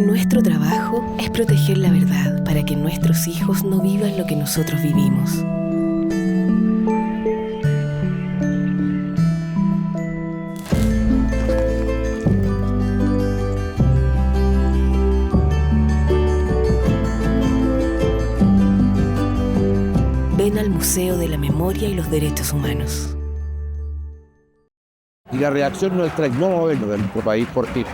Nuestro trabajo es proteger la verdad para que nuestros hijos no vivan lo que nosotros vivimos. Ven al Museo de la Memoria y los Derechos Humanos. Y la reacción nuestra es no movernos de nuestro país, porque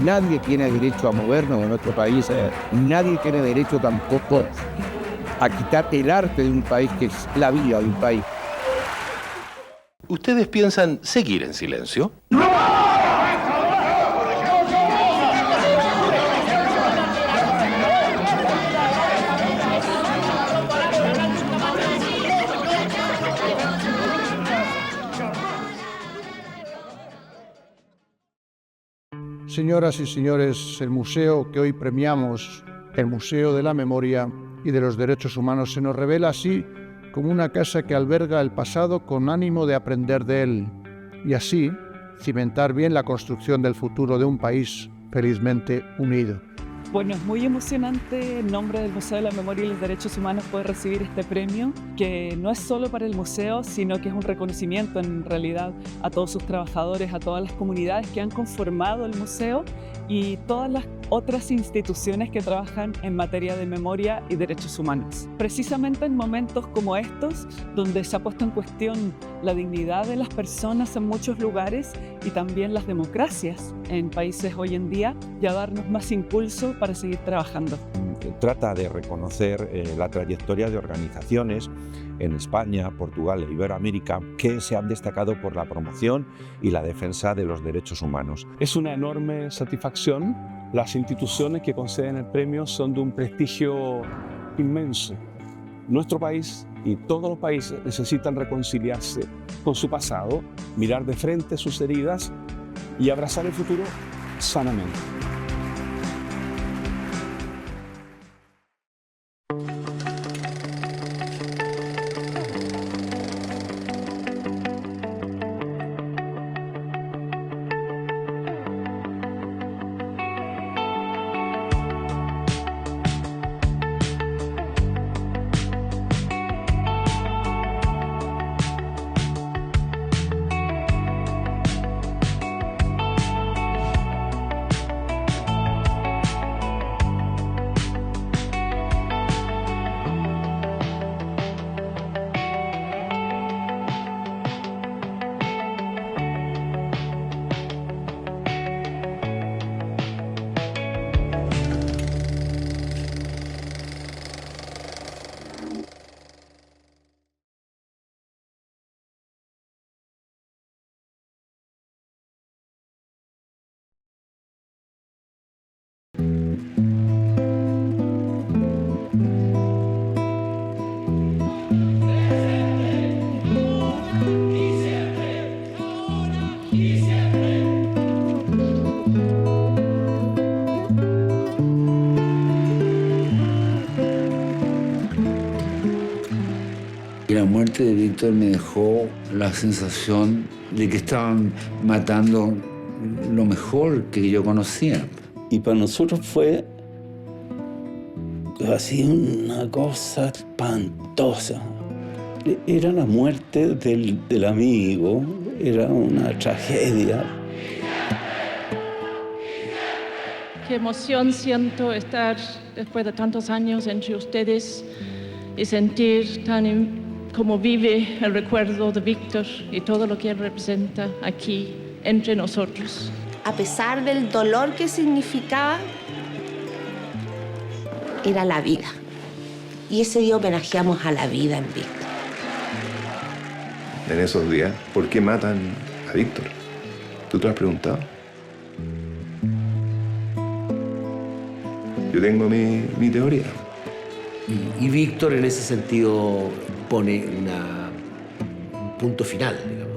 nadie tiene derecho a movernos de nuestro país, nadie tiene derecho tampoco a quitar el arte de un país, que es la vida de un país. ¿Ustedes piensan seguir en silencio? Señoras y señores, el museo que hoy premiamos, el Museo de la Memoria y de los Derechos Humanos, se nos revela así como una casa que alberga el pasado con ánimo de aprender de él y así cimentar bien la construcción del futuro de un país felizmente unido. Bueno, es muy emocionante en nombre del Museo de la Memoria y los Derechos Humanos poder recibir este premio, que no es solo para el museo, sino que es un reconocimiento en realidad a todos sus trabajadores, a todas las comunidades que han conformado el museo y todas las otras instituciones que trabajan en materia de memoria y derechos humanos. Precisamente en momentos como estos, donde se ha puesto en cuestión la dignidad de las personas en muchos lugares y también las democracias en países hoy en día, y a darnos más impulso para seguir trabajando. Trata de reconocer la trayectoria de organizaciones en España, Portugal e Iberoamérica que se han destacado por la promoción y la defensa de los derechos humanos. Es una enorme satisfacción. Las instituciones que conceden el premio son de un prestigio inmenso. Nuestro país y todos los países necesitan reconciliarse con su pasado, mirar de frente sus heridas y abrazar el futuro sanamente. La muerte de Víctor me dejó la sensación de que estaban matando lo mejor que yo conocía. Y para nosotros fue así una cosa espantosa. Era la muerte del amigo, era una tragedia. Qué emoción siento estar después de tantos años entre ustedes y sentir cómo vive el recuerdo de Víctor y todo lo que él representa aquí entre nosotros. A pesar del dolor que significaba, era la vida. Y ese día homenajeamos a la vida en Víctor. En esos días, ¿por qué matan a Víctor? ¿Tú te lo has preguntado? Yo tengo mi teoría. Y Víctor en ese sentido pone un punto final, digamos.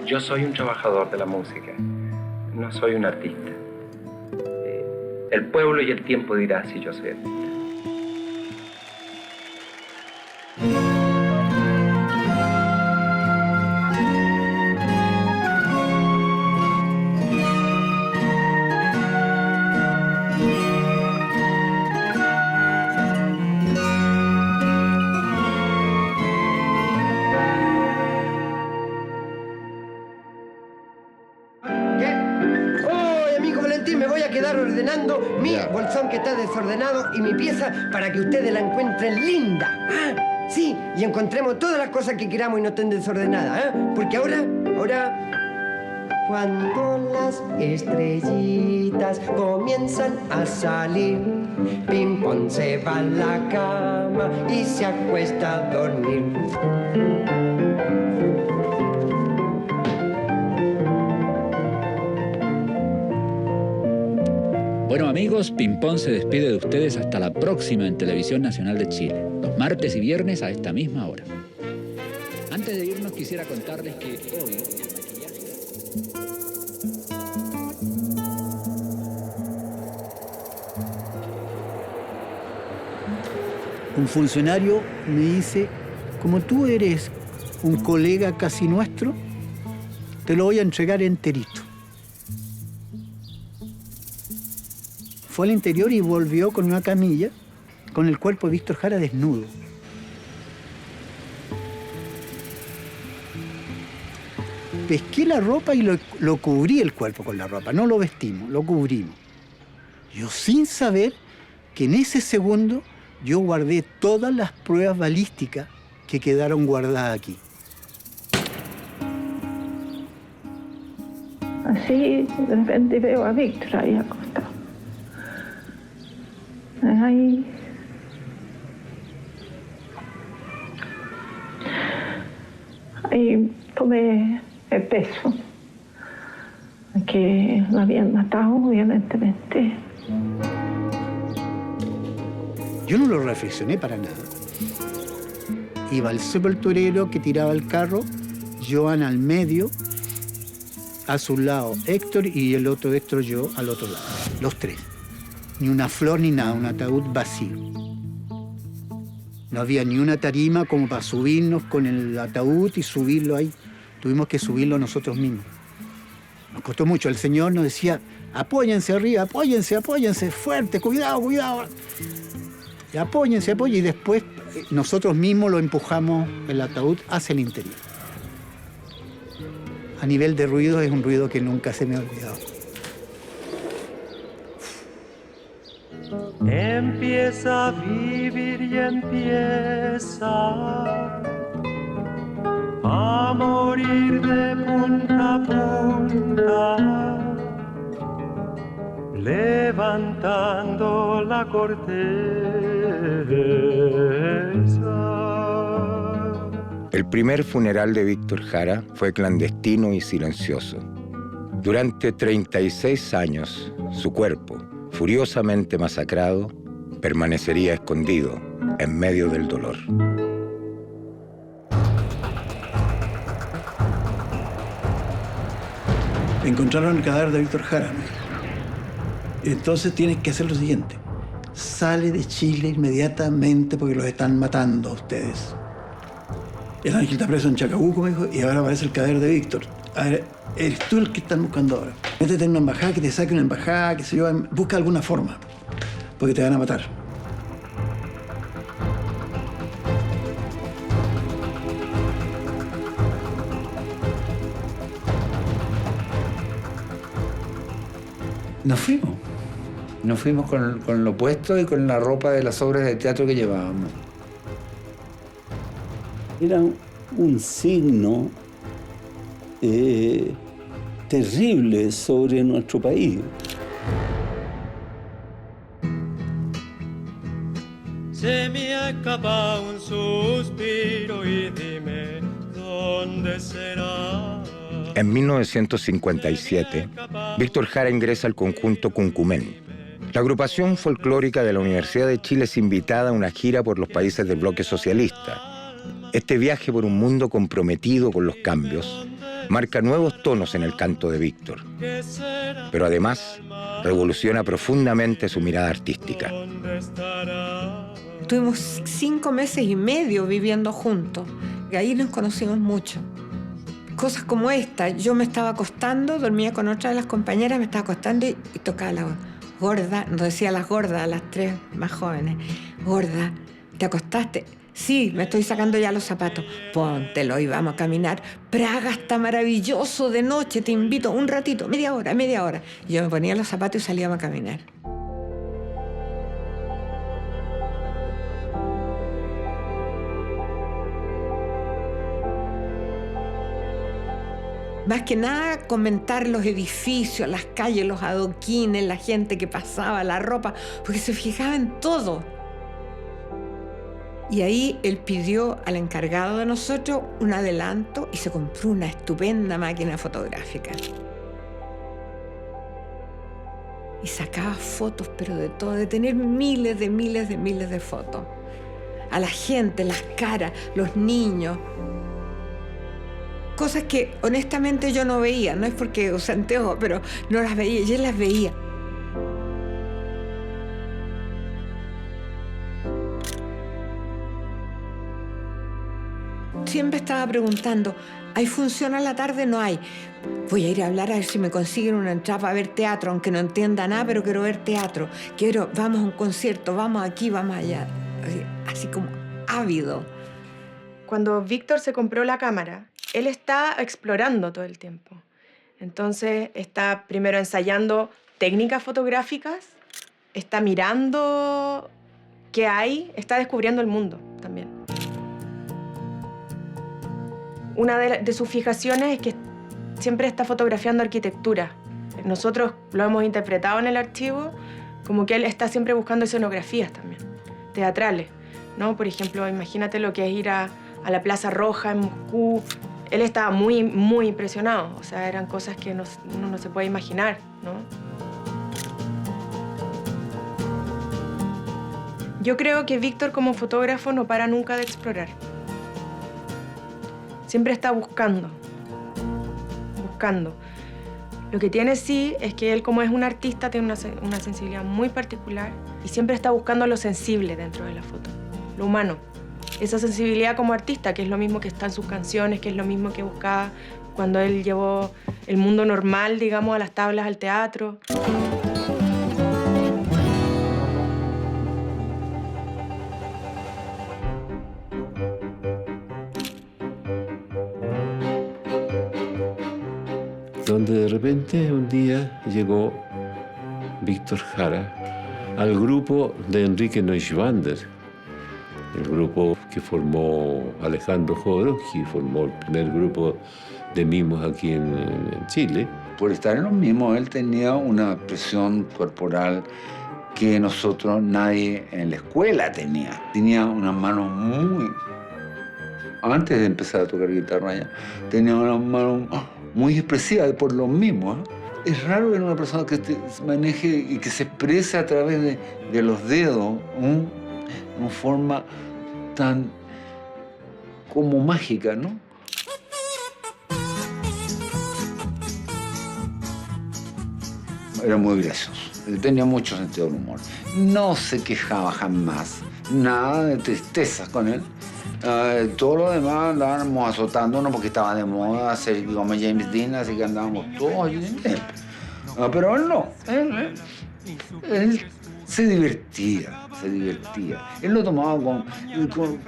Yo soy un trabajador de la música, no soy un artista. El pueblo y el tiempo dirá si yo soy artista. mi bolsón que está desordenado y mi pieza para que ustedes la encuentren linda. Ah, sí, y encontremos todas las cosas que queramos y no estén desordenadas, ¿eh? Porque ahora... Cuando las estrellitas comienzan a salir, Pimpón se va a la cama y se acuesta a dormir. Bueno amigos, Pimpón se despide de ustedes hasta la próxima en Televisión Nacional de Chile, los martes y viernes a esta misma hora. Antes de irnos quisiera contarles que hoy el maquillaje... Un funcionario me dice, como tú eres un colega casi nuestro, te lo voy a entregar enterito. Fue al interior y volvió con una camilla con el cuerpo de Víctor Jara desnudo. Pesqué la ropa y lo cubrí el cuerpo con la ropa, no lo vestimos, lo cubrimos. Yo sin saber que en ese segundo yo guardé todas las pruebas balísticas que quedaron guardadas aquí. Así de repente veo a Víctor ahí acostado. Ahí. Ahí tomé el peso que lo habían matado, evidentemente. Yo no lo reflexioné para nada. Iba el sepulturero que tiraba el carro, Joan al medio, a su lado Héctor y el otro Héctor yo al otro lado. Los tres. Ni una flor ni nada, un ataúd vacío. No había ni una tarima como para subirnos con el ataúd y subirlo ahí. Tuvimos que subirlo nosotros mismos. Nos costó mucho. El Señor nos decía, apóyense arriba, apóyense, apóyense, fuerte, cuidado, cuidado. Y apóyense, apóyense. Y después nosotros mismos lo empujamos el ataúd hacia el interior. A nivel de ruido es un ruido que nunca se me ha olvidado. Empieza a vivir y empieza a morir de punta a punta, levantando la corteza. El primer funeral de Víctor Jara fue clandestino y silencioso. Durante 36 años, su cuerpo, furiosamente masacrado, permanecería escondido en medio del dolor. Encontraron el cadáver de Víctor Jara. Entonces tienes que hacer lo siguiente. Sale de Chile inmediatamente porque los están matando a ustedes. El Ángel está preso en Chacabuco, me dijo, y ahora aparece el cadáver de Víctor. A ver, eres tú el que están buscando ahora. Métete en una embajada, que te saque una embajada, que se yo, busca alguna forma, porque te van a matar. Nos fuimos. Nos fuimos con lo puesto y con la ropa de las obras de teatro que llevábamos. Era un signo terrible sobre nuestro país. Se me ha escapado un suspiro y dime dónde será. En 1957, Víctor Jara ingresa al conjunto Cuncumén. La agrupación folclórica de la Universidad de Chile es invitada a una gira por los países del bloque socialista. Este viaje por un mundo comprometido con los cambios marca nuevos tonos en el canto de Víctor, pero además revoluciona profundamente su mirada artística. Tuvimos 5 meses y medio viviendo juntos, y ahí nos conocimos mucho. Cosas como esta, yo me estaba acostando, dormía con otra de las compañeras, me estaba acostando y tocaba la gorda, nos decía las gordas, las 3 más jóvenes, gorda, ¿te acostaste? Sí, me estoy sacando ya los zapatos. Póntelo y vamos a caminar. Praga está maravilloso de noche, te invito un ratito, media hora. Y yo me ponía los zapatos y salíamos a caminar. Más que nada comentar los edificios, las calles, los adoquines, la gente que pasaba, la ropa, porque se fijaba en todo. Y ahí él pidió al encargado de nosotros un adelanto y se compró una estupenda máquina fotográfica. Y sacaba fotos, pero de todo, de tener miles de fotos. A la gente, las caras, los niños. Cosas que honestamente yo no veía, no es porque use anteojos, pero no las veía, yo las veía. Siempre estaba preguntando, ¿hay función a la tarde? No hay. Voy a ir a hablar a ver si me consiguen una entrada para ver teatro, aunque no entienda nada, pero quiero ver teatro. Vamos a un concierto, vamos aquí, vamos allá. Así como ávido. Cuando Víctor se compró la cámara, él está explorando todo el tiempo. Entonces está primero ensayando técnicas fotográficas, está mirando qué hay, está descubriendo el mundo también. Una de sus fijaciones es que siempre está fotografiando arquitectura. Nosotros lo hemos interpretado en el archivo como que él está siempre buscando escenografías también, teatrales, ¿no? Por ejemplo, imagínate lo que es ir a la Plaza Roja en Moscú. Él estaba muy, muy impresionado. O sea, eran cosas que uno no se puede imaginar, ¿no? Yo creo que Víctor como fotógrafo no para nunca de explorar. Siempre está buscando. Lo que tiene sí es que él, como es un artista, tiene una sensibilidad muy particular y siempre está buscando lo sensible dentro de la foto, lo humano. Esa sensibilidad como artista, que es lo mismo que está en sus canciones, que es lo mismo que buscaba cuando él llevó el mundo normal, digamos, a las tablas, al teatro. Donde de repente un día llegó Víctor Jara al grupo de Enrique Neuschwander, el grupo que formó Alejandro Jodorowsky, formó el primer grupo de mimos aquí en Chile. Por estar en los mimos, él tenía una expresión corporal que nosotros, nadie en la escuela tenía. Tenía unas manos muy... Antes de empezar a tocar guitarra ya, tenía unas manos muy expresivas por los mismos. Es raro ver una persona que se maneje y que se exprese a través de los dedos, de una forma tan como mágica, ¿no? Era muy gracioso, tenía mucho sentido del humor. No se quejaba jamás, nada de tristezas con él. Todo lo demás andábamos azotándonos porque estaba de moda hacer como James Dean, así que andábamos todos. Pero él no, él se divertía. Él lo tomaba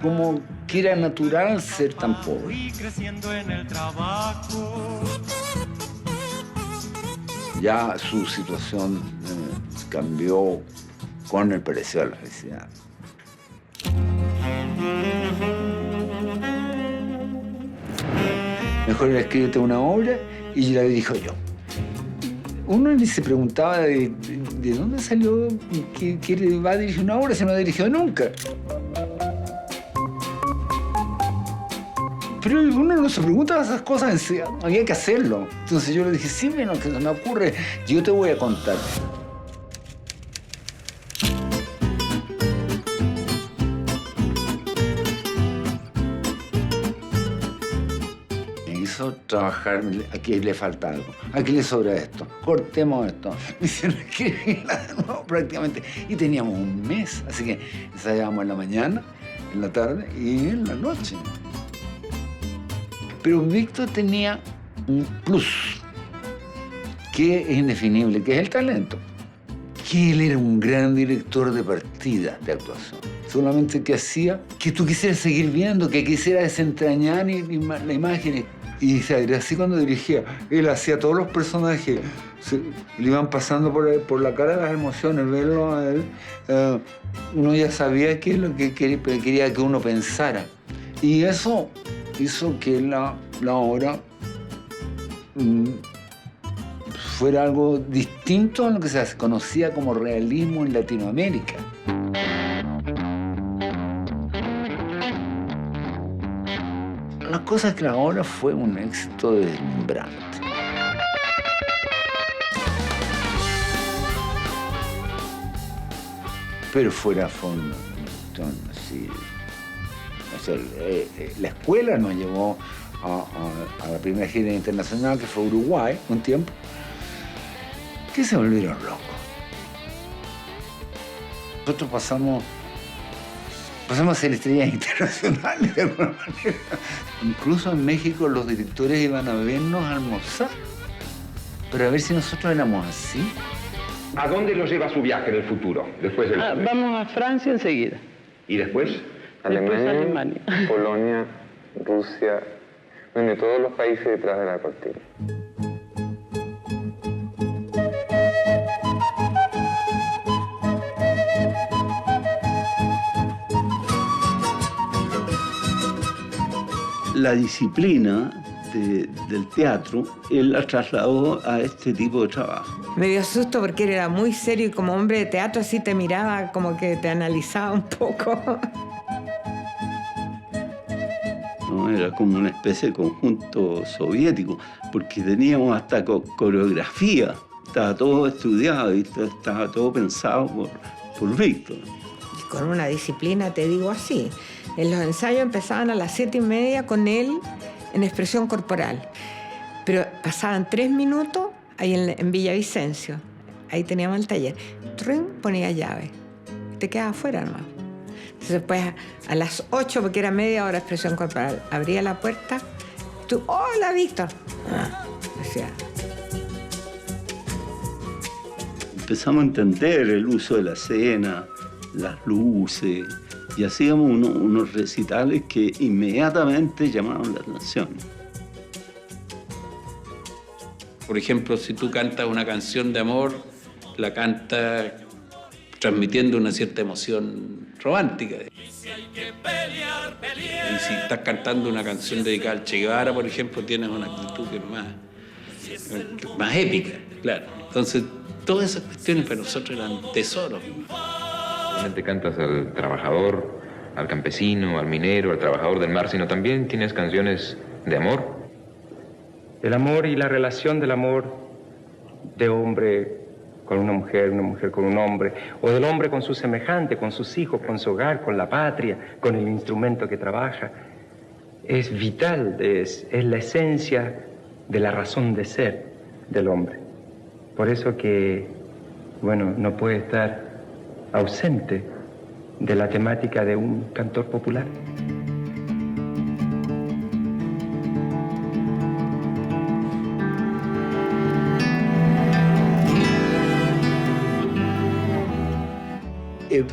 como que era natural ser tan pobre. Ya su situación cambió con el precio de la felicidad. Mejor escríbete una obra y la dirijo yo. Uno ni se preguntaba de dónde salió que va a dirigir una obra si no ha dirigido nunca. Pero uno no se pregunta esas cosas, había que hacerlo. Entonces yo le dije, sí, bueno, que se me ocurre, yo te voy a contar. Trabajar, aquí le falta algo, aquí le sobra esto, cortemos esto. Me hicieron escribirla de nuevo prácticamente. Y teníamos un mes, así que ensayábamos en la mañana, en la tarde y en la noche. Pero Víctor tenía un plus que es indefinible, que es el talento. Que él era un gran director de partida de actuación. Solamente que hacía que tú quisieras seguir viendo, que quisieras desentrañar la imagen. Y así cuando dirigía, él hacía todos los personajes, le iban pasando por la cara las emociones, verlo a él, uno ya sabía qué es lo que quería que uno pensara. Y eso hizo que la obra fuera algo distinto a lo que se conocía como realismo en Latinoamérica. La cosa es que la obra fue un éxito deslumbrante. Pero fuera fondo, así. O sea, la escuela nos llevó a la primera gira internacional, que fue Uruguay, un tiempo, que se volvieron locos. Nosotros pasamos a ser estrellas internacionales de alguna manera. Incluso en México los directores iban a vernos a almorzar, pero a ver si nosotros éramos así. ¿A dónde los lleva su viaje en el futuro, después del COVID? Vamos a Francia enseguida. ¿Y después? Alemania, Polonia, Rusia, donde todos los países detrás de la cortina. La disciplina del teatro, él la trasladó a este tipo de trabajo. Me dio susto porque él era muy serio y como hombre de teatro así te miraba, como que te analizaba un poco. ¿No? Era como una especie de conjunto soviético, porque teníamos hasta coreografía, estaba todo estudiado y estaba todo pensado por Víctor. Y con una disciplina, te digo así, en los ensayos empezaban a las 7:30 con él en expresión corporal, pero pasaban 3 minutos ahí en Villavicencio, ahí teníamos el taller, ¡trum! Ponía llave, te quedabas afuera nomás. Entonces después a las 8, porque era media hora de expresión corporal, abría la puerta, tú, ¡hola, Víctor! Decía. Empezamos a entender el uso de la escena, las luces, y hacíamos unos recitales que inmediatamente llamaban la atención. Por ejemplo, si tú cantas una canción de amor, la cantas transmitiendo una cierta emoción romántica. Y si estás cantando una canción dedicada al Che Guevara, por ejemplo, tienes una actitud que es más épica, claro. Entonces, todas esas cuestiones para nosotros eran tesoros. Realmente cantas al trabajador, al campesino, al minero, al trabajador del mar, sino también tienes canciones de amor. El amor y la relación del amor de hombre con una mujer con un hombre, o del hombre con su semejante, con sus hijos, con su hogar, con la patria, con el instrumento que trabaja, es vital, es la esencia de la razón de ser del hombre. Por eso que, bueno, no puede estar ausente de la temática de un cantor popular.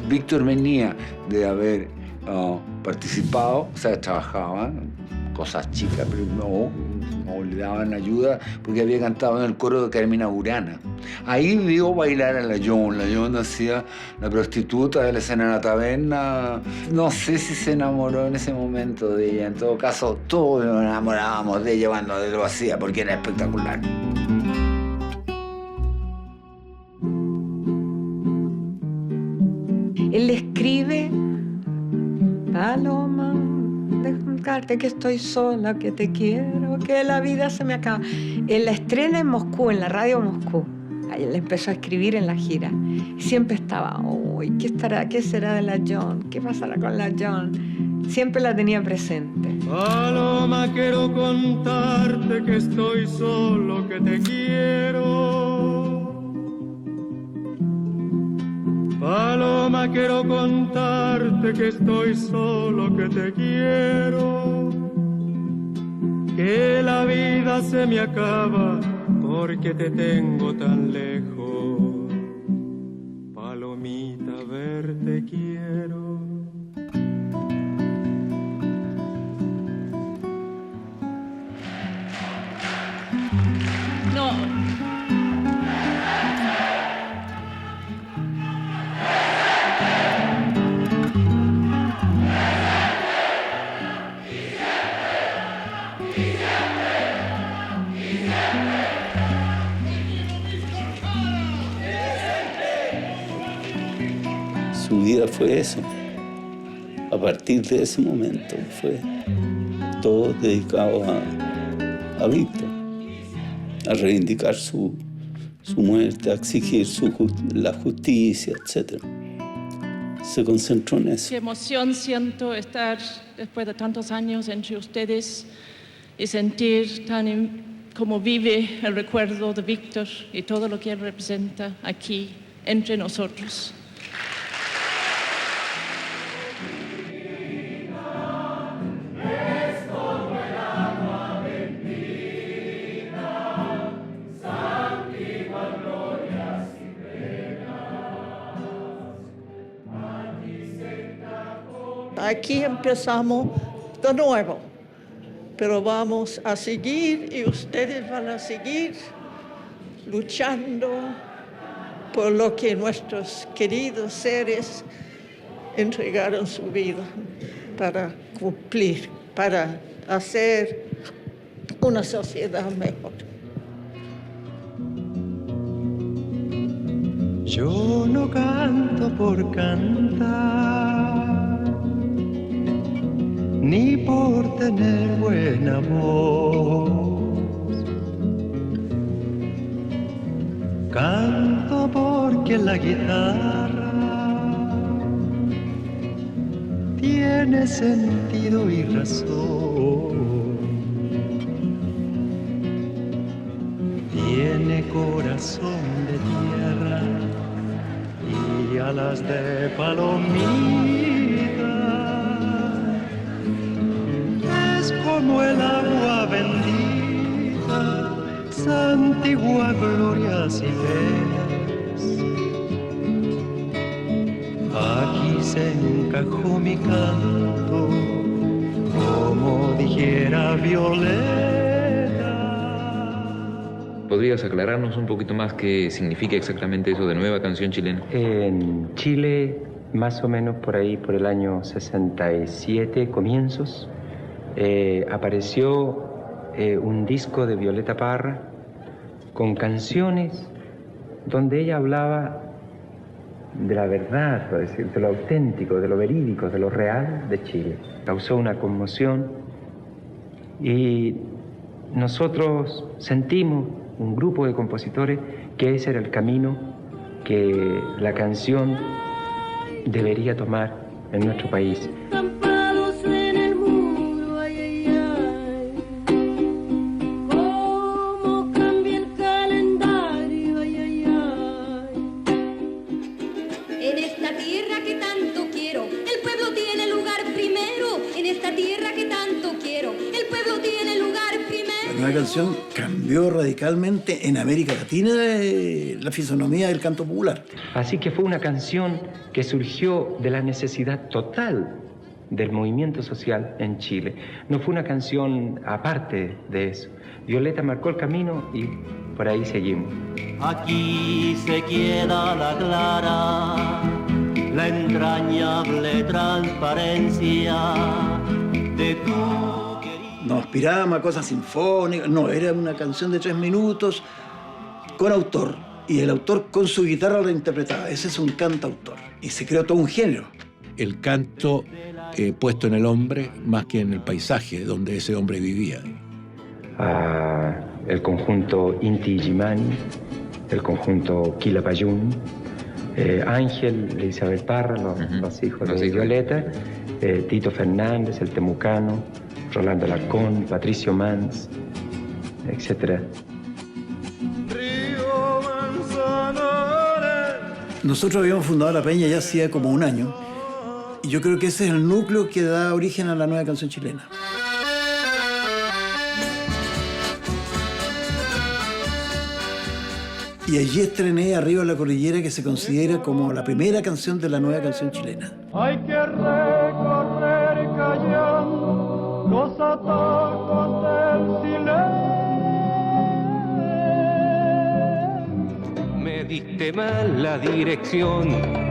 Víctor venía de haber participado, o sea, trabajaba cosas chicas, pero no le daban ayuda porque había cantado en el coro de Carmina Burana. Ahí vio bailar a la John hacía la prostituta de la escena de la taberna. No sé si se enamoró en ese momento de ella, en todo caso todos nos enamorábamos de ella cuando lo hacía porque era espectacular. Él escribe, Paloma, de contarte que estoy sola, que te quiero, que la vida se me acaba. Él la estrena en Moscú, en la radio Moscú. Ahí él empezó a escribir en la gira. Y siempre estaba, uy, ¿qué será de la John? ¿Qué pasará con la John? Siempre la tenía presente. Paloma, quiero contarte que estoy solo, que te quiero. Paloma, quiero contarte que estoy solo, que te quiero, que la vida se me acaba porque te tengo tan lejos. Palomita, verte quiero. No. Su vida fue eso. A partir de ese momento fue todo dedicado a Víctor, a reivindicar su muerte, a exigir la justicia, etc. Se concentró en eso. Qué emoción siento estar después de tantos años entre ustedes y sentir cómo vive el recuerdo de Víctor y todo lo que él representa aquí entre nosotros. Aquí empezamos de nuevo, pero vamos a seguir y ustedes van a seguir luchando por lo que nuestros queridos seres entregaron su vida para cumplir, para hacer una sociedad mejor. Yo no canto por cantar, ni por tener buena voz. Canto porque la guitarra tiene sentido y razón. Tiene corazón de tierra y alas de palomita. Es como el agua bendita, santigua glorias y penas. Aquí se encajó mi canto, como dijera Violeta. ¿Podrías aclararnos un poquito más qué significa exactamente eso de nueva canción chilena? En Chile, más o menos por ahí, por el año 67, comienzos, apareció un disco de Violeta Parra con canciones donde ella hablaba de la verdad, es decir, de lo auténtico, de lo verídico, de lo real de Chile. Causó una conmoción y nosotros sentimos, un grupo de compositores, que ese era el camino que la canción debería tomar en nuestro país. Estampados en el muro, ay, ay, ay. Cómo cambia el calendario, ay, ay, ay. En esta tierra que tanto quiero, el pueblo tiene lugar primero. En esta tierra que tanto quiero, el pueblo tiene lugar primero. La nueva canción cambió radicalmente en América Latina la fisonomía del canto popular. Así que fue una canción que surgió de la necesidad total del movimiento social en Chile. No fue una canción aparte de eso. Violeta marcó el camino y por ahí seguimos. Aquí se queda la clara, la entrañable transparencia de tu... No aspirábamos a cosas sinfónicas, no, era una canción de 3 minutos con autor. Y el autor con su guitarra la interpretaba. Ese es un cantautor. Y se creó todo un género. El canto puesto en el hombre más que en el paisaje donde ese hombre vivía. El conjunto Inti Illimani, el conjunto Quilapayún, Ángel e Isabel Parra, los hijos de Violeta, Tito Fernández, el Temucano, Rolando Alarcón, Patricio Mans, etc. Nosotros habíamos fundado La Peña ya hacía como un año. Y yo creo que ese es el núcleo que da origen a la nueva canción chilena. Y allí estrené Arriba la Cordillera, que se considera como la primera canción de la nueva canción chilena. Hay que recorrer callando los atajos del silencio. Me diste mal la dirección.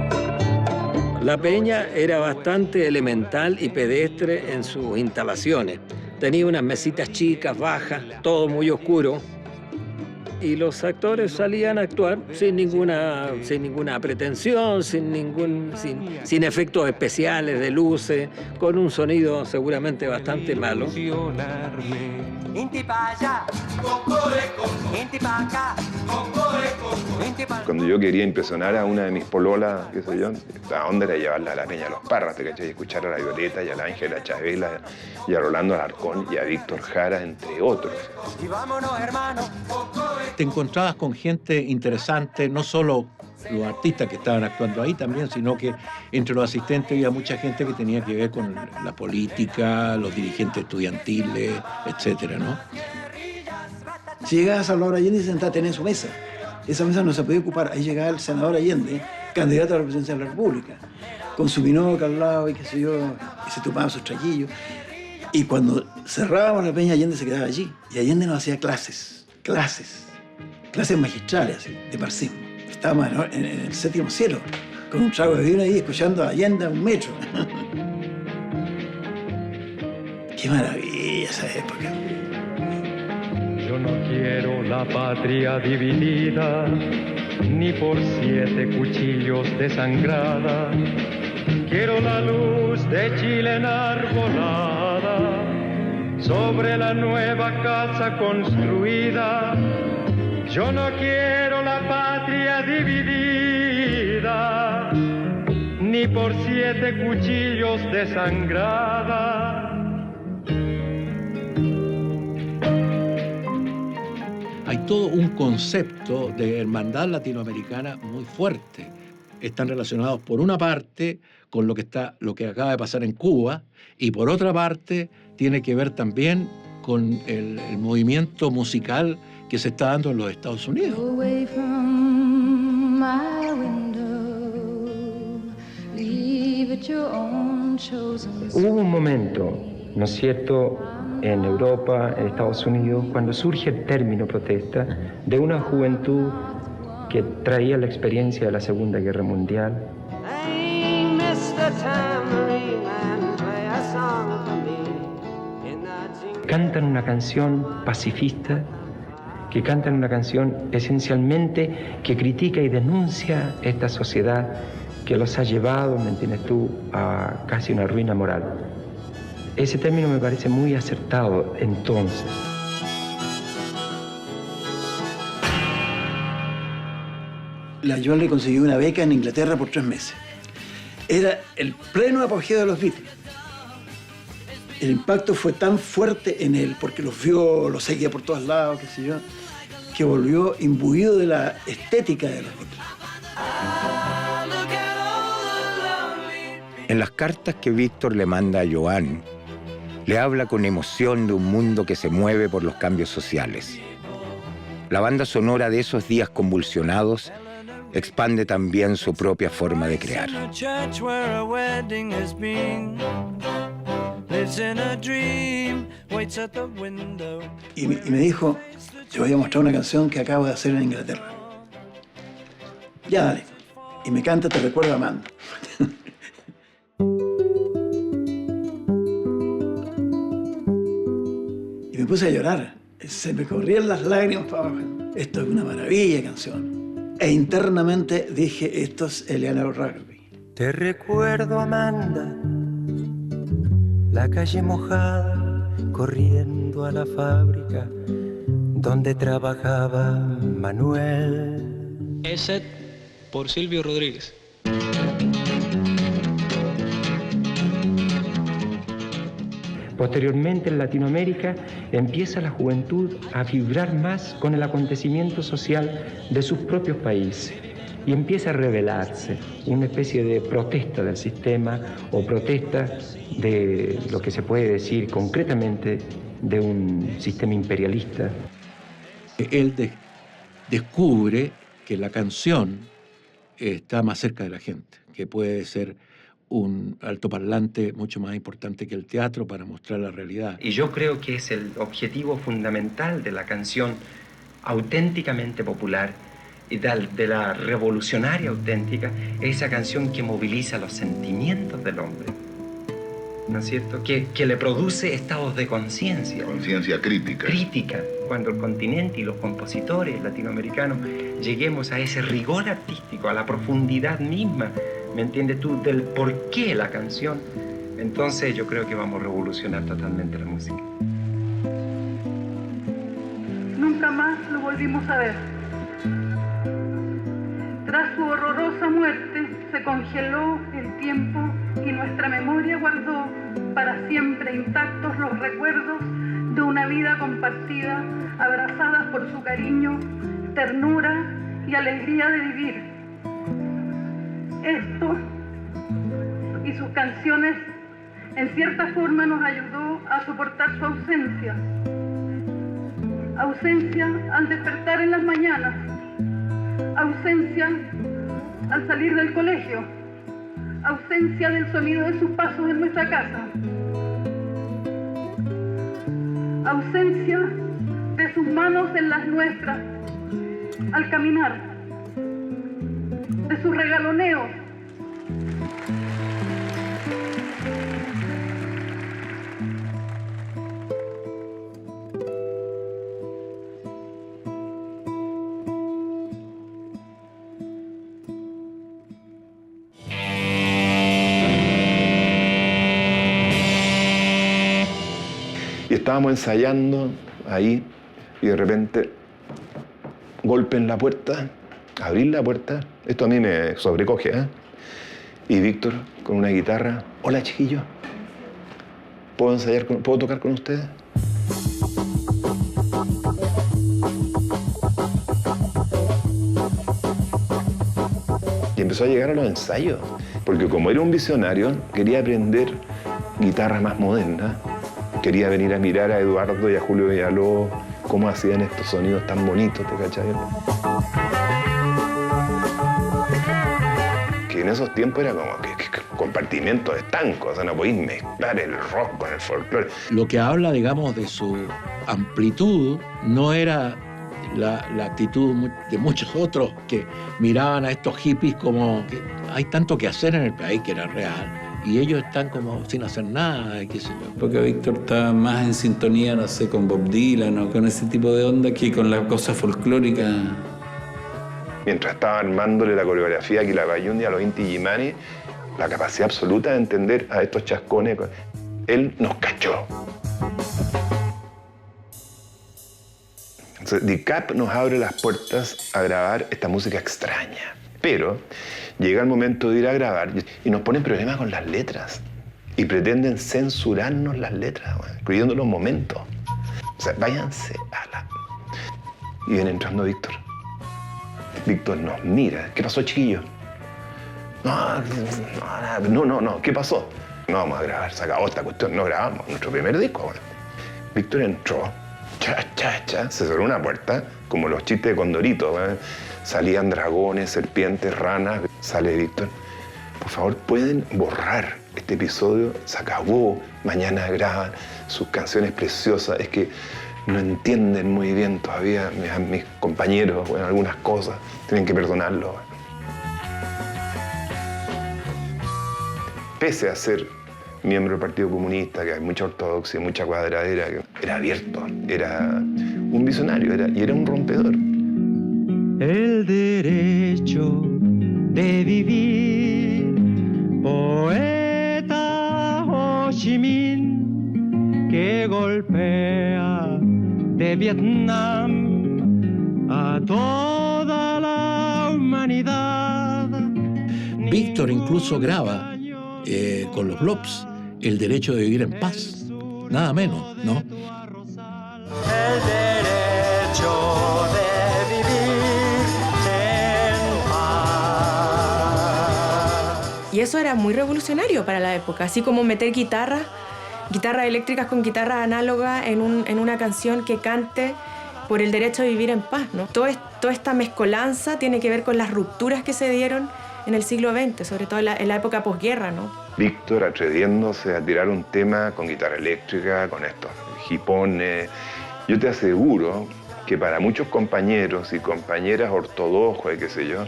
La Peña era bastante elemental y pedestre en sus instalaciones. Tenía unas mesitas chicas, bajas, todo muy oscuro. y los actores salían a actuar sin ninguna pretensión, sin efectos especiales de luces, con un sonido seguramente bastante malo. Cuando yo quería impresionar a una de mis pololas, qué sé yo, ¿a dónde era llevarla a la Peña Los Parras? ¿Te cachai? Y escuchar a la Violeta y a la Ángela Chabela y a Rolando Alarcón y a Víctor Jara, entre otros. Te encontrabas con gente interesante, no solo los artistas que estaban actuando ahí también, sino que entre los asistentes había mucha gente que tenía que ver con la política, los dirigentes estudiantiles, etcétera, ¿no? Si llegaba Salvador Allende y se sentaba en su mesa. Esa mesa no se podía ocupar. Ahí llegaba el senador Allende, candidato a la presidencia de la República, con su binocle al lado y qué sé yo, y se tomaba sus traguillos. Y cuando cerrábamos la Peña, Allende se quedaba allí. Y Allende nos hacía clases magistrales, así, de marxismo. Estábamos en el séptimo cielo, con un trago de vino ahí, escuchando a Allende a 1 metro. ¡Qué maravilla esa época! Yo no quiero la patria dividida, ni por 7 cuchillos desangrada. Quiero la luz de Chile enarbolada sobre la nueva casa construida. Yo no quiero la patria dividida, ni por 7 cuchillos desangrada. Hay todo un concepto de hermandad latinoamericana muy fuerte. Están relacionados por una parte con lo que acaba de pasar en Cuba y por otra parte tiene que ver también con el movimiento musical que se está dando en los Estados Unidos. Hubo un momento, ¿no es cierto?, en Europa, en Estados Unidos, cuando surge el término protesta de una juventud que traía la experiencia de la Segunda Guerra Mundial. Cantan una canción pacifista, que cantan una canción esencialmente que critica y denuncia esta sociedad que los ha llevado, ¿me entiendes tú?, a casi una ruina moral. Ese término me parece muy acertado entonces. La Joan le consiguió una beca en Inglaterra por 3 meses. Era el pleno apogeo de los Beatles. El impacto fue tan fuerte en él, porque los vio, los seguía por todos lados, qué sé yo, que volvió imbuido de la estética de los Beatles. En las cartas que Víctor le manda a Joan, le habla con emoción de un mundo que se mueve por los cambios sociales. La banda sonora de esos días convulsionados expande también su propia forma de crear. Y me dijo, te voy a mostrar una canción que acabo de hacer en Inglaterra. Ya, dale. Y me canta Te recuerdo a Amanda. Y me puse a llorar. Se me corrían las lágrimas para abajo. Esto es una maravilla de canción. E internamente dije, esto es Eleanor Rugby. Te recuerdo, Amanda, la calle mojada, corriendo a la fábrica donde trabajaba Manuel. Ese por Silvio Rodríguez. Posteriormente en Latinoamérica empieza la juventud a vibrar más con el acontecimiento social de sus propios países y empieza a rebelarse, una especie de protesta del sistema o protesta de lo que se puede decir concretamente de un sistema imperialista. Él descubre que la canción está más cerca de la gente, que puede ser un altoparlante mucho más importante que el teatro para mostrar la realidad. Y yo creo que es el objetivo fundamental de la canción auténticamente popular y de la revolucionaria auténtica, esa canción que moviliza los sentimientos del hombre. ¿no es cierto?, que le produce estados de conciencia. Conciencia crítica. Crítica. Cuando el continente y los compositores latinoamericanos lleguemos a ese rigor artístico, a la profundidad misma, ¿me entiendes tú?, del por qué la canción, entonces yo creo que vamos a revolucionar totalmente la música. Nunca más lo volvimos a ver. Tras su horrorosa muerte, se congeló el tiempo y nuestra memoria guardó para siempre intactos los recuerdos de una vida compartida, abrazada por su cariño, ternura y alegría de vivir. Esto y sus canciones en cierta forma nos ayudó a soportar su ausencia. Ausencia al despertar en las mañanas, ausencia al salir del colegio, ausencia del sonido de sus pasos en nuestra casa, ausencia de sus manos en las nuestras al caminar, de sus regaloneos. Y estábamos ensayando ahí y de repente golpe en la puerta, abrir la puerta, esto a mí me sobrecoge, ¿eh? Y Víctor con una guitarra, hola chiquillos, ¿puedo ensayar, puedo tocar con ustedes? Y empezó a llegar a los ensayos, porque como era un visionario, quería aprender guitarra más moderna. Quería venir a mirar a Eduardo y a Julio Villalobos cómo hacían estos sonidos tan bonitos, ¿te cachai? Que en esos tiempos era como que compartimentos estancos, o sea, no podéis mezclar el rock con el folclore. Lo que habla, digamos, de su amplitud no era la actitud de muchos otros que miraban a estos hippies como que hay tanto que hacer en el país, que era real. Y ellos están como sin hacer nada, qué sé yo. Porque Víctor está más en sintonía, no sé, con Bob Dylan o con ese tipo de onda que con la cosa folclórica. Mientras estaba armándole la coreografía a Quilapayún y a los Inti Illimani, la capacidad absoluta de entender a estos chascones, él nos cachó. Entonces, DICAP nos abre las puertas a grabar esta música extraña. Pero llega el momento de ir a grabar y nos ponen problemas con las letras. Y pretenden censurarnos las letras, incluyendo los momentos. O sea, váyanse a la... Y viene entrando Víctor. Víctor nos mira. ¿Qué pasó, chiquillo? No, ¿qué pasó? No vamos a grabar, se acabó esta cuestión. No grabamos nuestro primer disco. Víctor entró, se cerró una puerta, como los chistes de Condorito. Salían dragones, serpientes, ranas. Sale Víctor. Por favor, ¿pueden borrar este episodio? Se acabó. Mañana graban sus canciones preciosas. Es que no entienden muy bien todavía mis compañeros, bueno, algunas cosas. Tienen que perdonarlo. Pese a ser miembro del Partido Comunista, que hay mucha ortodoxia, mucha cuadradera, era abierto, era un visionario y era un rompedor. El derecho de vivir, poeta Ho Chi Minh, que golpea de Vietnam a toda la humanidad. Víctor incluso graba con los Blobs El derecho de vivir en paz, nada menos, ¿no? El derecho de vivir en paz. Y eso era muy revolucionario para la época, así como meter guitarras eléctricas con guitarra análoga en una canción que cante por el derecho de vivir en paz, ¿no? Toda esta mezcolanza tiene que ver con las rupturas que se dieron en el siglo XX, sobre todo en la época posguerra, ¿no? Víctor atreviéndose a tirar un tema con guitarra eléctrica, con estos jipones. Yo te aseguro que para muchos compañeros y compañeras ortodoxos y qué sé yo,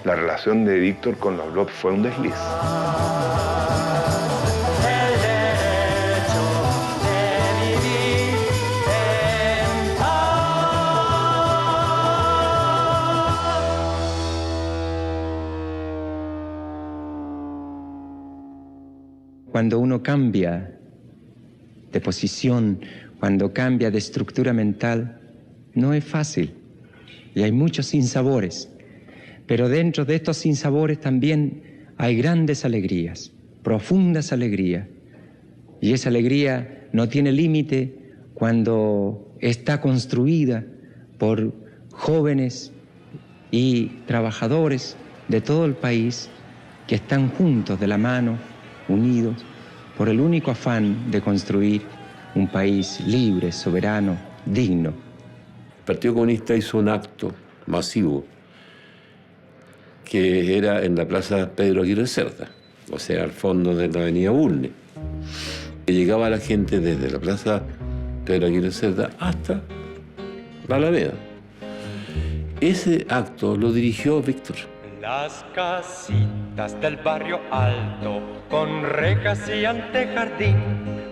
la relación de Víctor con los Blobs fue un desliz. El derecho cuando uno cambia de posición, cuando cambia de estructura mental, no es fácil. Y hay muchos sinsabores. Pero dentro de estos sinsabores también hay grandes alegrías, profundas alegrías. Y esa alegría no tiene límite cuando está construida por jóvenes y trabajadores de todo el país que están juntos de la mano, unidos, por el único afán de construir un país libre, soberano, digno. El Partido Comunista hizo un acto masivo que era en la Plaza Pedro Aguirre Cerda, o sea, al fondo de la avenida Bulnes. Llegaba la gente desde la Plaza Pedro Aguirre Cerda hasta la Alameda. Ese acto lo dirigió Víctor. Las casitas del barrio alto, con rejas y antejardín,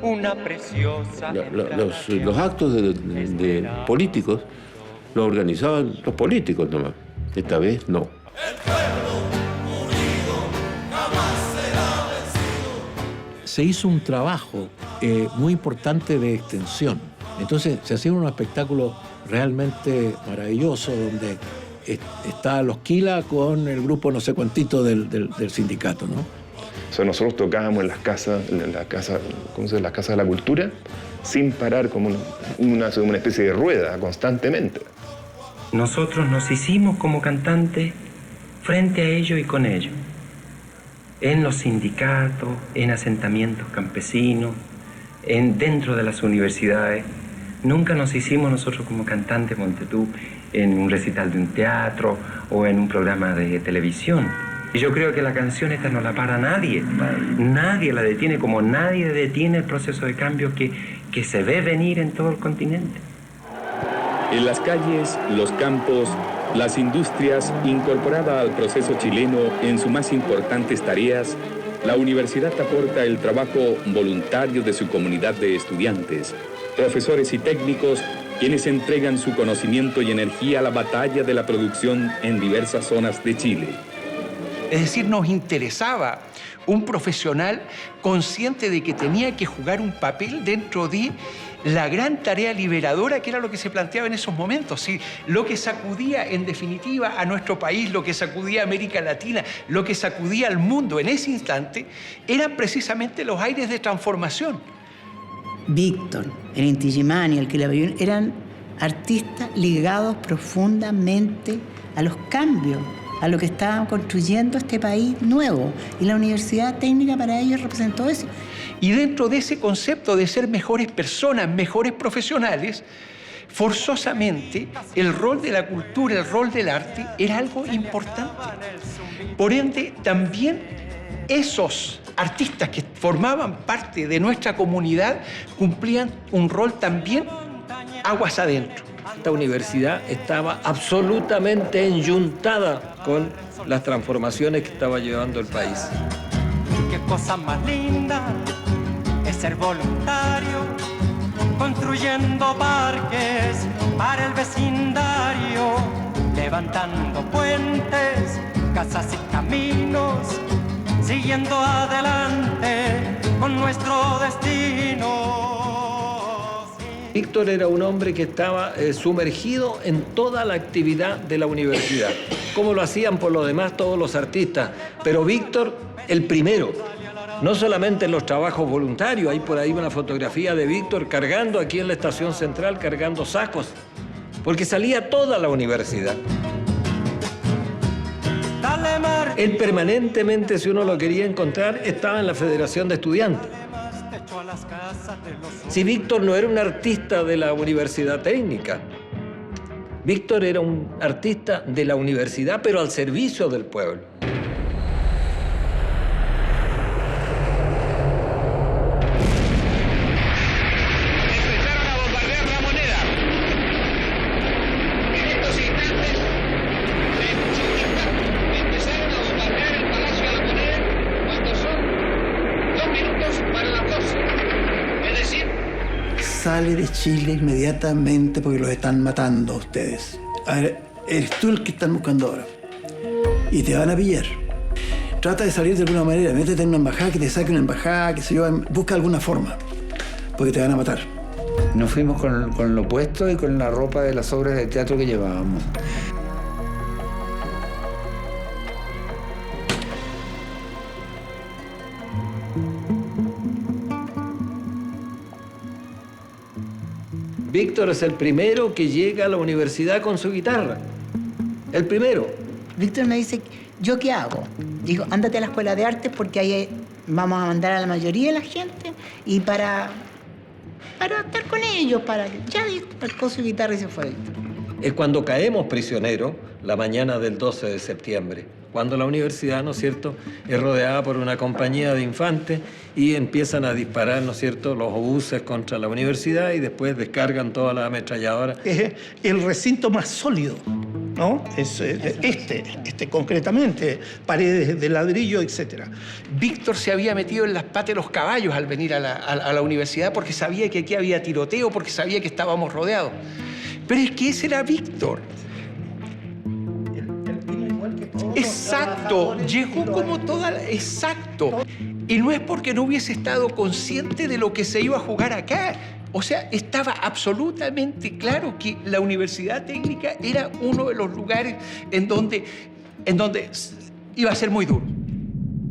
una preciosa... Los actos de políticos los organizaban los políticos nomás. Esta vez no. Se hizo un trabajo muy importante de extensión. Entonces se hacía un espectáculo realmente maravilloso donde estaban los Quila con el grupo no sé cuantito del sindicato, ¿no? O sea, nosotros tocábamos en las casas, ¿cómo se llama? Las casas de la cultura, sin parar, como una especie de rueda constantemente. Nosotros nos hicimos como cantantes frente a ellos y con ellos. En los sindicatos, en asentamientos campesinos, dentro de las universidades. Nunca nos hicimos nosotros como cantantes, ponte tú, en un recital de un teatro o en un programa de televisión. Y yo creo que la canción esta no la para nadie. Nadie la detiene, como nadie detiene el proceso de cambio que se ve venir en todo el continente. En las calles, los campos, las industrias, incorporada al proceso chileno en sus más importantes tareas, la universidad aporta el trabajo voluntario de su comunidad de estudiantes, profesores y técnicos, quienes entregan su conocimiento y energía a la batalla de la producción en diversas zonas de Chile. Es decir, nos interesaba un profesional consciente de que tenía que jugar un papel dentro de la gran tarea liberadora que era lo que se planteaba en esos momentos, ¿sí? Lo que sacudía en definitiva a nuestro país, lo que sacudía a América Latina, lo que sacudía al mundo en ese instante, eran precisamente los aires de transformación. Víctor, el Inti Illimani, el Quilapayún, eran artistas ligados profundamente a los cambios, a lo que estaba construyendo este país nuevo. Y la Universidad Técnica para ellos representó eso. Y dentro de ese concepto de ser mejores personas, mejores profesionales, forzosamente el rol de la cultura, el rol del arte era algo importante. Por ende, también esos artistas que formaban parte de nuestra comunidad cumplían un rol también aguas adentro. Esta universidad estaba absolutamente enyuntada con las transformaciones que estaba llevando el país. Qué cosa más linda es ser voluntario, construyendo parques para el vecindario, levantando puentes, casas y caminos, siguiendo adelante con nuestro destino. Víctor era un hombre que estaba sumergido en toda la actividad de la universidad, como lo hacían por lo demás todos los artistas, pero Víctor el primero, no solamente en los trabajos voluntarios. Hay por ahí una fotografía de Víctor cargando aquí en la estación central, cargando sacos, porque salía toda la universidad. Él permanentemente, si uno lo quería encontrar, estaba en la Federación de Estudiantes. Si Víctor no era un artista de la Universidad Técnica, Víctor era un artista de la universidad, pero al servicio del pueblo. Sale de Chile inmediatamente porque los están matando a ustedes. A ver, eres tú el que están buscando ahora. Y te van a pillar. Trata de salir de alguna manera, métete en una embajada, que te saque una embajada, que se yo, busca alguna forma, porque te van a matar. Nos fuimos con lo puesto y con la ropa de las obras de teatro que llevábamos. Víctor es el primero que llega a la universidad con su guitarra. El primero. Víctor me dice, ¿yo qué hago? Digo, ándate a la escuela de artes porque ahí vamos a mandar a la mayoría de la gente y para estar con ellos, para que ya con su guitarra y se fue Víctor. Es cuando caemos prisioneros, la mañana del 12 de septiembre, cuando la universidad, ¿no es cierto?, es rodeada por una compañía de infantes y empiezan a disparar, ¿no es cierto?, los obuses contra la universidad y después descargan todas las ametralladoras. Es el recinto más sólido, ¿no? Es este concretamente, paredes de ladrillo, etc. Víctor se había metido en las patas de los caballos al venir a la universidad porque sabía que aquí había tiroteo, porque sabía que estábamos rodeados. Pero es que ese era Víctor. Exacto, llegó como toda... Exacto. Y no es porque no hubiese estado consciente de lo que se iba a jugar acá. O sea, estaba absolutamente claro que la Universidad Técnica era uno de los lugares en donde iba a ser muy duro.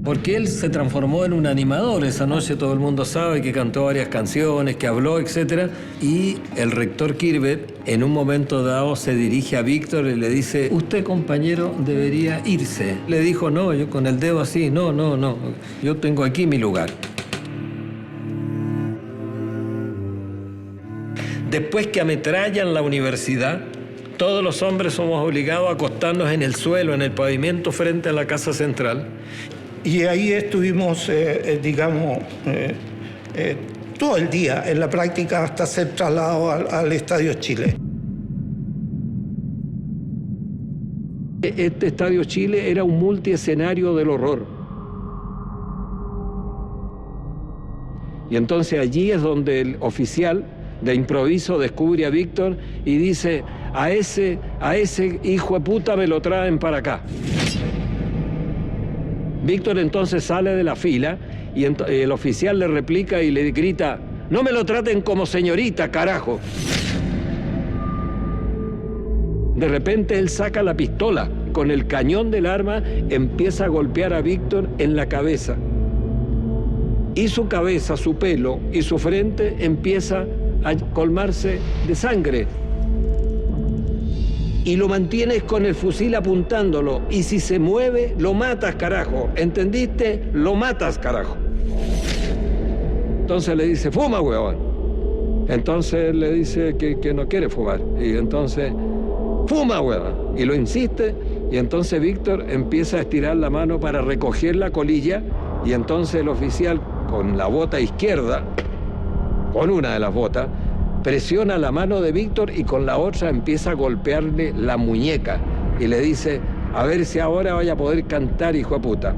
Porque él se transformó en un animador. Esa noche todo el mundo sabe que cantó varias canciones, que habló, etc. Y el rector Kirber, en un momento dado, se dirige a Víctor y le dice, usted, compañero, debería irse. Le dijo, no, yo con el dedo así, no, yo tengo aquí mi lugar. Después que ametrallan la universidad, todos los hombres somos obligados a acostarnos en el suelo, en el pavimento frente a la casa central. Y ahí estuvimos, todo el día en la práctica hasta ser trasladados al Estadio Chile. Este Estadio Chile era un multiescenario del horror. Y entonces allí es donde el oficial de improviso descubre a Víctor y dice, a ese hijo de puta me lo traen para acá. Víctor entonces sale de la fila y el oficial le replica y le grita, no me lo traten como señorita, carajo. De repente él saca la pistola, con el cañón del arma empieza a golpear a Víctor en la cabeza. Y su cabeza, su pelo y su frente empieza a colmarse de sangre. Y lo mantienes con el fusil apuntándolo. Y si se mueve, lo matas, carajo. ¿Entendiste? Lo matas, carajo. Entonces le dice, fuma, huevón. Entonces le dice que no quiere fumar. Y entonces, fuma, huevón. Y lo insiste. Y entonces Víctor empieza a estirar la mano para recoger la colilla. Y entonces el oficial, con la bota izquierda, con una de las botas, presiona la mano de Víctor y con la otra empieza a golpearle la muñeca y le dice, a ver si ahora vaya a poder cantar, hijo de puta.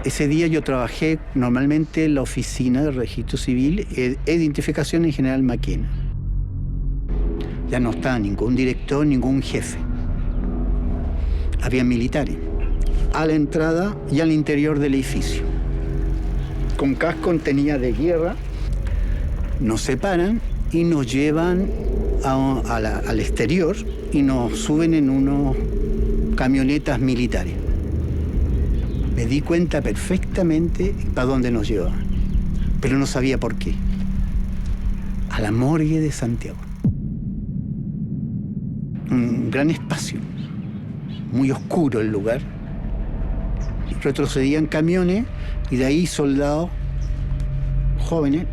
Ese día yo trabajé normalmente en la oficina del registro civil, identificación en General Maquena. Ya no estaba ningún director, ningún jefe. Había militares a la entrada y al interior del edificio. Con casco tenía de guerra, nos separan y nos llevan al exterior y nos suben en unos camionetas militares. Me di cuenta perfectamente para dónde nos llevaban, pero no sabía por qué. A la morgue de Santiago. Un gran espacio, muy oscuro el lugar. Retrocedían camiones y de ahí soldados jóvenes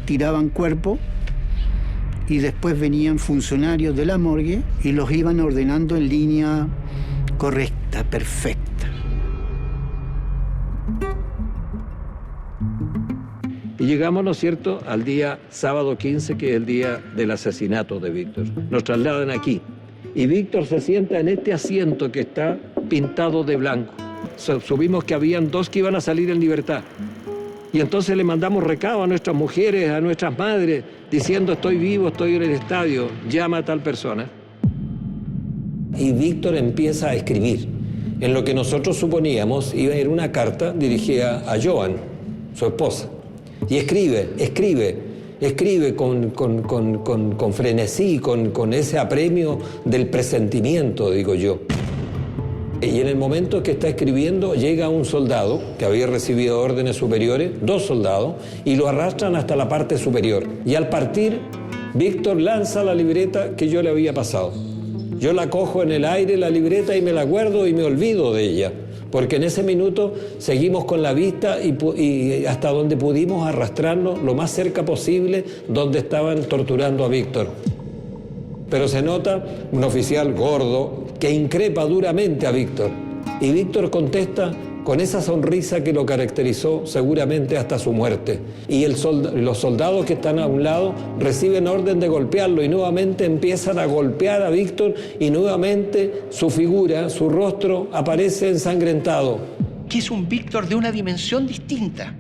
tiraban cuerpos y después venían funcionarios de la morgue y los iban ordenando en línea correcta, perfecta. Y llegamos, ¿no es cierto?, al día sábado 15, que es el día del asesinato de Víctor. Nos trasladan aquí y Víctor se sienta en este asiento que está pintado de blanco. Supimos que habían 2 que iban a salir en libertad. Y entonces le mandamos recado a nuestras mujeres, a nuestras madres, diciendo, estoy vivo, estoy en el estadio, llama a tal persona. Y Víctor empieza a escribir. En lo que nosotros suponíamos iba a ir una carta dirigida a Joan, su esposa. Y escribe con frenesí, con ese apremio del presentimiento, digo yo. Y en el momento que está escribiendo llega un soldado que había recibido órdenes superiores, 2 soldados, y lo arrastran hasta la parte superior. Y al partir, Víctor lanza la libreta que yo le había pasado. Yo la cojo en el aire, la libreta, y me la guardo y me olvido de ella. Porque en ese minuto seguimos con la vista y hasta donde pudimos arrastrarnos lo más cerca posible donde estaban torturando a Víctor. Pero se nota un oficial gordo que increpa duramente a Víctor. Y Víctor contesta con esa sonrisa que lo caracterizó seguramente hasta su muerte. Y los soldados que están a un lado reciben orden de golpearlo y nuevamente empiezan a golpear a Víctor y nuevamente su figura, su rostro aparece ensangrentado. Que es un Víctor de una dimensión distinta.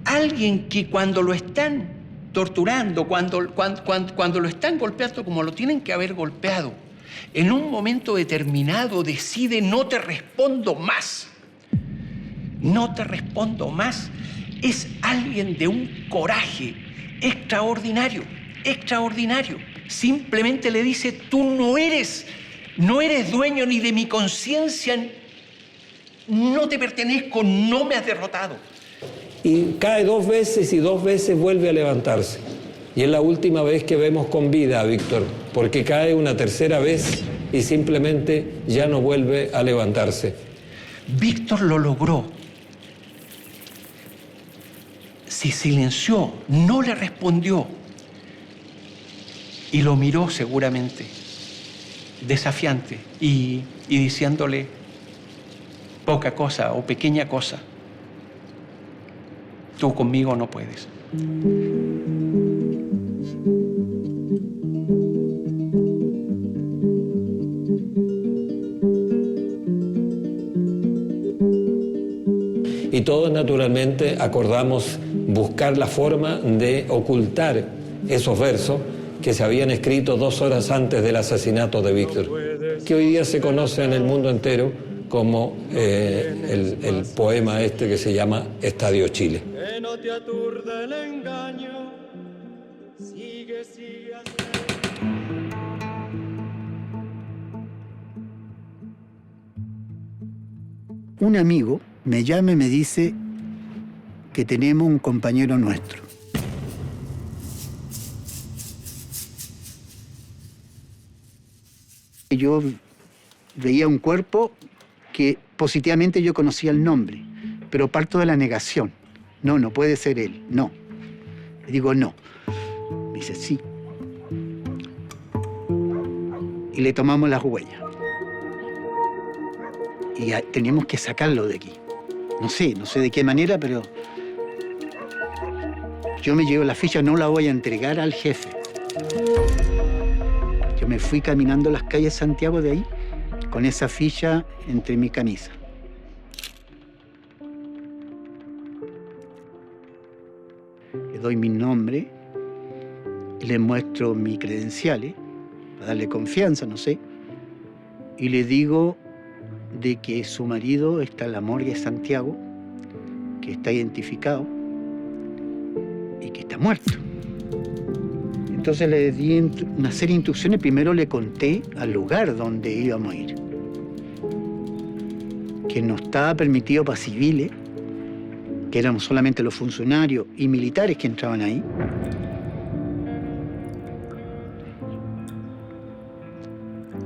Alguien que cuando lo están torturando, cuando lo están golpeando como lo tienen que haber golpeado, en un momento determinado decide: no te respondo más. No te respondo más. Es alguien de un coraje extraordinario, extraordinario. Simplemente le dice: tú no eres dueño ni de mi conciencia, no te pertenezco, no me has derrotado. Y cae 2 veces y 2 veces vuelve a levantarse. Y es la última vez que vemos con vida a Víctor, porque cae una 3ª vez y simplemente ya no vuelve a levantarse. Víctor lo logró. Se silenció, no le respondió. Y lo miró seguramente, desafiante, y diciéndole: poca cosa o pequeña cosa, tú conmigo no puedes. Y todos naturalmente acordamos buscar la forma de ocultar esos versos que se habían escrito 2 horas antes del asesinato de Víctor, que hoy día se conoce en el mundo entero como el poema este que se llama Estadio Chile. Que no te aturde el engaño, sigue así. Un amigo me llama y me dice que tenemos un compañero nuestro. Yo veía un cuerpo que positivamente yo conocía el nombre, pero parto de la negación. No, no puede ser él, no. Le digo no. Me dice sí. Y le tomamos las huellas. Y teníamos que sacarlo de aquí. No sé de qué manera, pero yo me llevo la ficha, no la voy a entregar al jefe. Yo me fui caminando las calles de Santiago de ahí, con esa ficha entre mi camisa. Le doy mi nombre y le muestro mis credenciales, para darle confianza, no sé, y le digo de que su marido está en la morgue de Santiago, que está identificado y que está muerto. Entonces le di una serie de instrucciones. Primero le conté al lugar donde íbamos a ir, que no estaba permitido para civiles, que éramos solamente los funcionarios y militares que entraban ahí.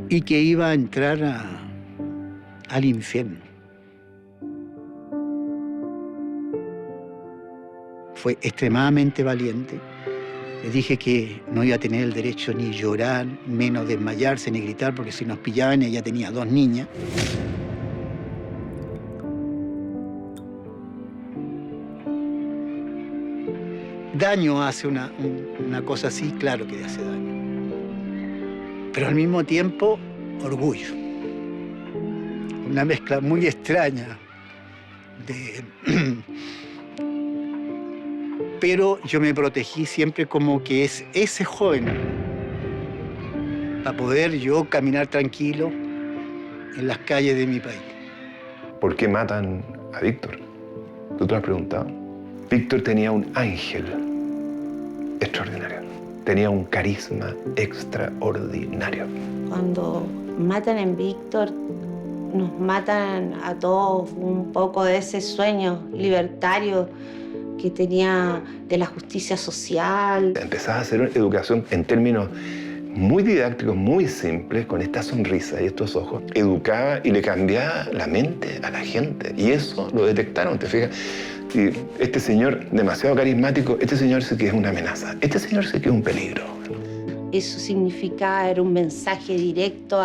Y que iba a entrar al infierno. Fue extremadamente valiente. Le dije que no iba a tener el derecho ni llorar, menos desmayarse, ni gritar, porque si nos pillaban, ella tenía 2 niñas. Daño hace una cosa así, claro que hace daño. Pero al mismo tiempo, orgullo. Una mezcla muy extraña pero yo me protegí siempre como que es ese joven para poder yo caminar tranquilo en las calles de mi país. ¿Por qué matan a Víctor? ¿Tú te lo has preguntado? Víctor tenía un ángel extraordinario. Tenía un carisma extraordinario. Cuando matan a Víctor, nos matan a todos un poco de ese sueño libertario que tenía de la justicia social. Empezaba a hacer educación en términos muy didácticos, muy simples, con esta sonrisa y estos ojos. Educaba y le cambiaba la mente a la gente. Y eso lo detectaron, ¿te fijas? Y este señor, demasiado carismático, este señor sí que es una amenaza. Este señor sí que es un peligro. Eso significaba, era un mensaje directo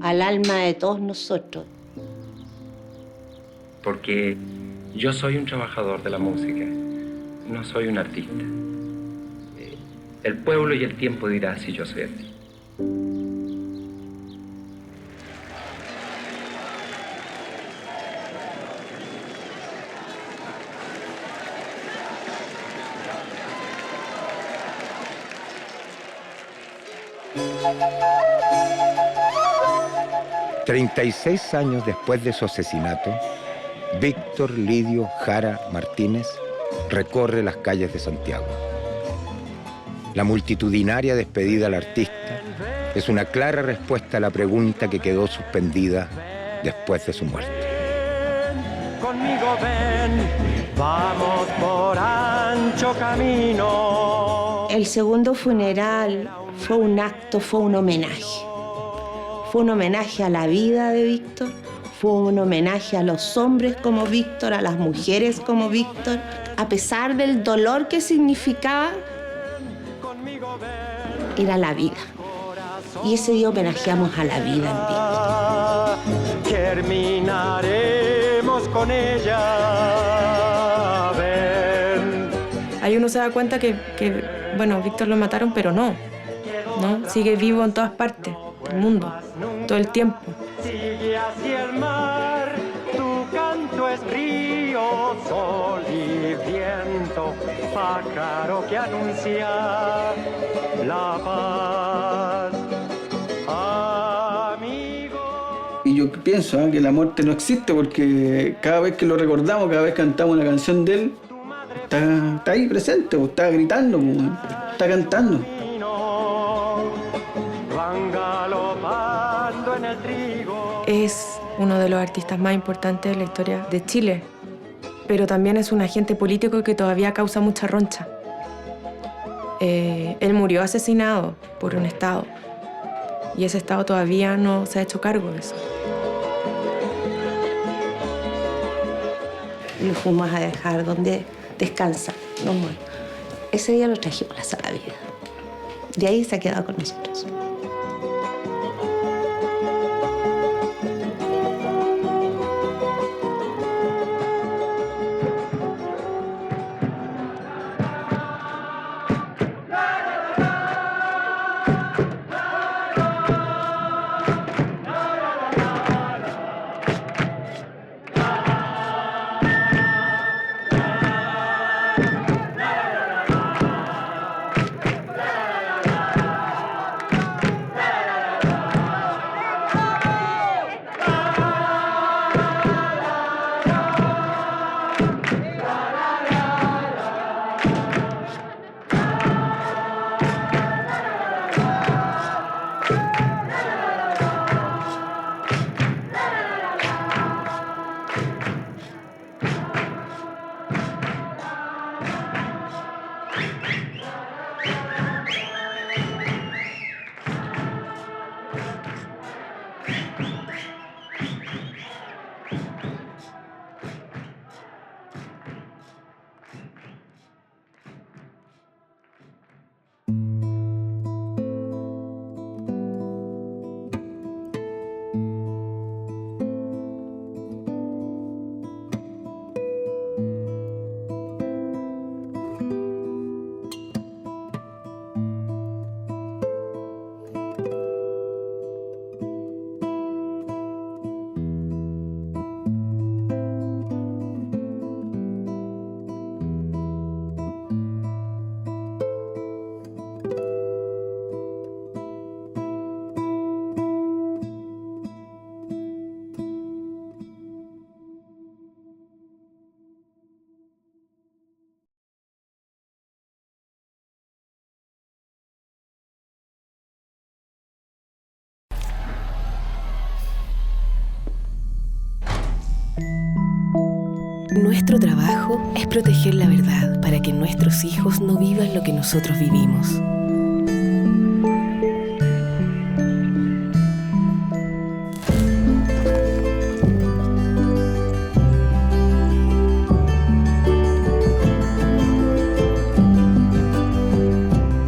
al alma de todos nosotros. Porque yo soy un trabajador de la música, no soy un artista. El pueblo y el tiempo dirá si yo soy artista. ...36 años después de su asesinato, Víctor Lidio Jara Martínez recorre las calles de Santiago. La multitudinaria despedida al artista es una clara respuesta a la pregunta que quedó suspendida después de su muerte. Conmigo ven, vamos por ancho camino. El segundo funeral fue un acto, fue un homenaje. Fue un homenaje a la vida de Víctor, fue un homenaje a los hombres como Víctor, a las mujeres como Víctor. A pesar del dolor que significaba, era la vida. Y ese día homenajeamos a la vida en Víctor. Terminaremos con ella. Ven. Ahí uno se da cuenta que bueno, Víctor lo mataron, pero no. Sigue vivo en todas partes del mundo, todo el tiempo. Sigue hacia el mar, tu canto es río, sol y viento, pájaro que anuncia la paz. Amigo. Y yo pienso que la muerte no existe porque cada vez que lo recordamos, cada vez que cantamos una canción de él, está ahí presente, está gritando, está cantando. Es uno de los artistas más importantes de la historia de Chile, pero también es un agente político que todavía causa mucha roncha. Él murió asesinado por un Estado y ese Estado todavía no se ha hecho cargo de eso. Lo fuimos a dejar donde descansa, no muere. Ese día lo trajimos a la Sala Vida. De ahí se ha quedado con nosotros. Nuestro trabajo es proteger la verdad para que nuestros hijos no vivan lo que nosotros vivimos.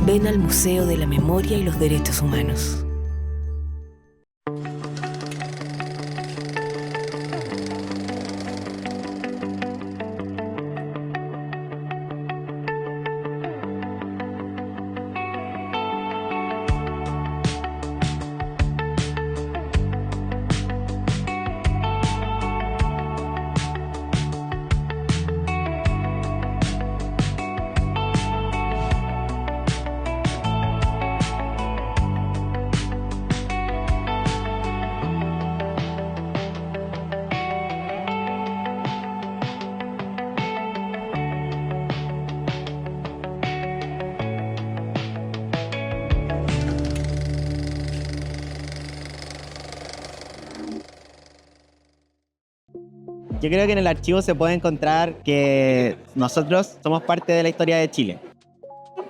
Ven al Museo de la Memoria y los Derechos Humanos. Yo creo que en el archivo se puede encontrar que nosotros somos parte de la historia de Chile.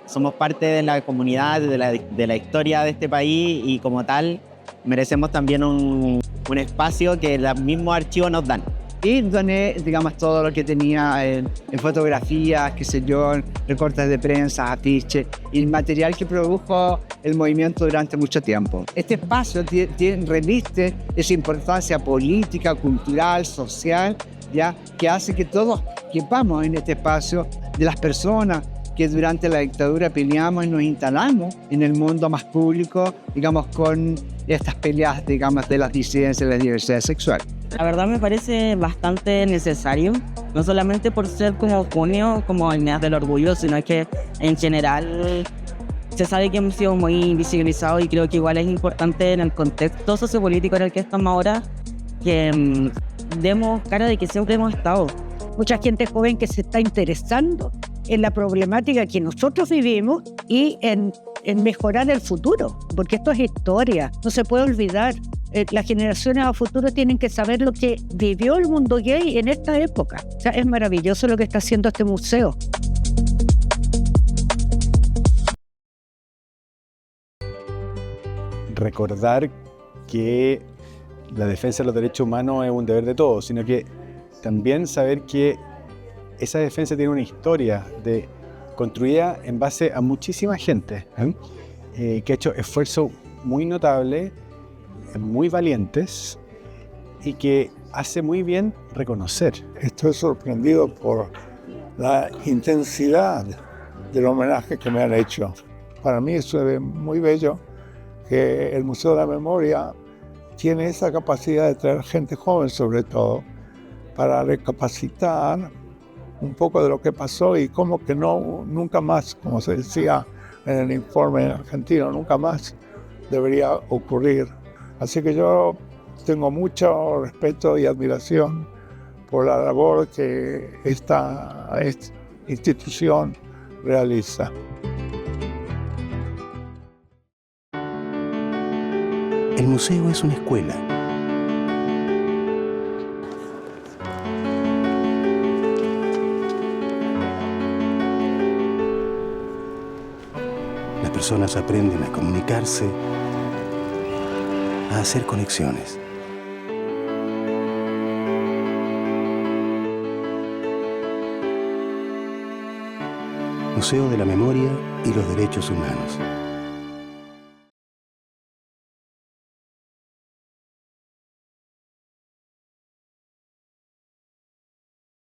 Somos parte de la comunidad, de la historia de este país y como tal merecemos también un espacio que los mismos archivos nos dan. Y doné, digamos, todo lo que tenía en fotografías, qué sé yo, recortes de prensa, afiches y el material que produjo el movimiento durante mucho tiempo. Este espacio reviste esa importancia política, cultural, social, ¿ya? Que hace que todos quepamos en este espacio de las personas que durante la dictadura peleamos y nos instalamos en el mundo más público, digamos, con estas peleas, digamos, de las disidencias y la diversidad sexual. La verdad me parece bastante necesario, no solamente por ser como junio, como el mes del orgullo, sino que en general se sabe que hemos sido muy invisibilizados y creo que igual es importante en el contexto sociopolítico en el que estamos ahora que demos cara de que siempre hemos estado. Mucha gente joven que se está interesando en la problemática que nosotros vivimos y en mejorar el futuro, porque esto es historia, no se puede olvidar. Las generaciones a futuro tienen que saber lo que vivió el mundo gay en esta época. O sea, es maravilloso lo que está haciendo este museo. Recordar que la defensa de los derechos humanos es un deber de todos, sino que también saber que esa defensa tiene una historia construida en base a muchísima gente que ha hecho esfuerzos muy notables, muy valientes y que hace muy bien reconocer. Estoy sorprendido por la intensidad del homenaje que me han hecho. Para mí eso es muy bello, que el Museo de la Memoria tiene esa capacidad de traer gente joven sobre todo, para recapacitar un poco de lo que pasó y cómo que nunca más, como se decía en el informe argentino, nunca más debería ocurrir. Así que yo tengo mucho respeto y admiración por la labor que esta institución realiza. El museo es una escuela. Las personas aprenden a comunicarse, a hacer conexiones. Museo de la Memoria y los Derechos Humanos.